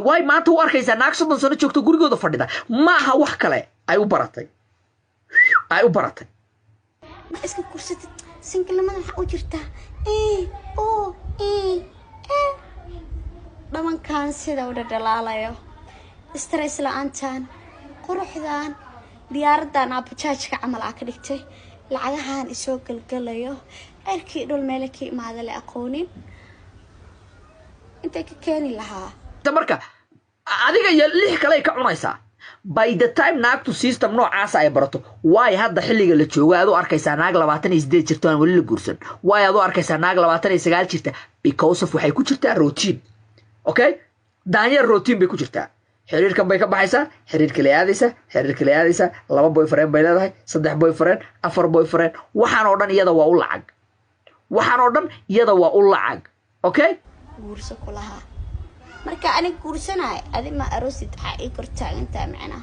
why maanta u arkaysaa naag 30 sano joogto gurigooda fadhida ma aha wax kale ay u baratay ma iska kursatid sinkilamada waxa u jirta dhamankaan sida u dhalaalayo stress la'aantan quruxdan diyaaradan abajaajka camal ka dhigtay lacagahan isoo galgalayo arkii dhul meel ka imaada la aqoonin inta ka keeni lahaa marka adiga iyo lix kale ka cunaysaa by the time naagtu system noocaas ay barato why hadda xilliga la joogo aad u arkaysaa naag 28 jirto aan wali la guursan why aad u arkaysaa naag 29 jirta because of waxay ku jirtaa routine okay daanyar routine bay ku jirtaa xiriirkan bay ka baxaysaa xiriirka la aadaysa laba boyfriend bay leedahay saddex boyfriend afar boyfriend waxaan oo dhan iyada waa u lacag okay guurso kulaha marka aniga guursanaay adima aroosid waxa ay kortaagantaa macna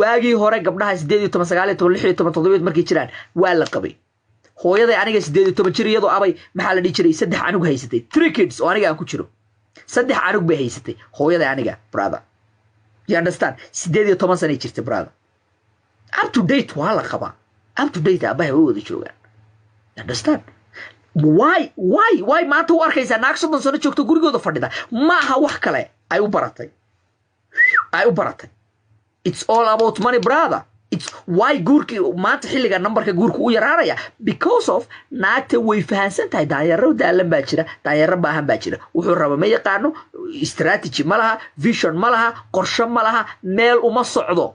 waagii hore gabdhaha 18 19 16 17 markii jiraan waa la qabay hooyaday aniga 18 jir iyadoo abay maxaa la dhigi jiray saddex anug haysatay 3 kids oo aniga aan ku jiro saddex anug bay haysatay hooyaday aniga brother you understand 18 sano jirtay brother up to date waa la qabaa up to date abay wada joogaan you understand why maanta u arkaysaa naag 30 sano joogto gurigooda fadhida ma aha wax kale ay u baratay it's all about money brother it's why guurki maanta xilliga numberka guurku u yaraanaya because of naagta way fahansan tahay daayaro daalan baa jira daayaro baahan baa jira wuxuu raba ma yaqaano strategy ma laha vision ma laha qorshe ma laha meel uma socdo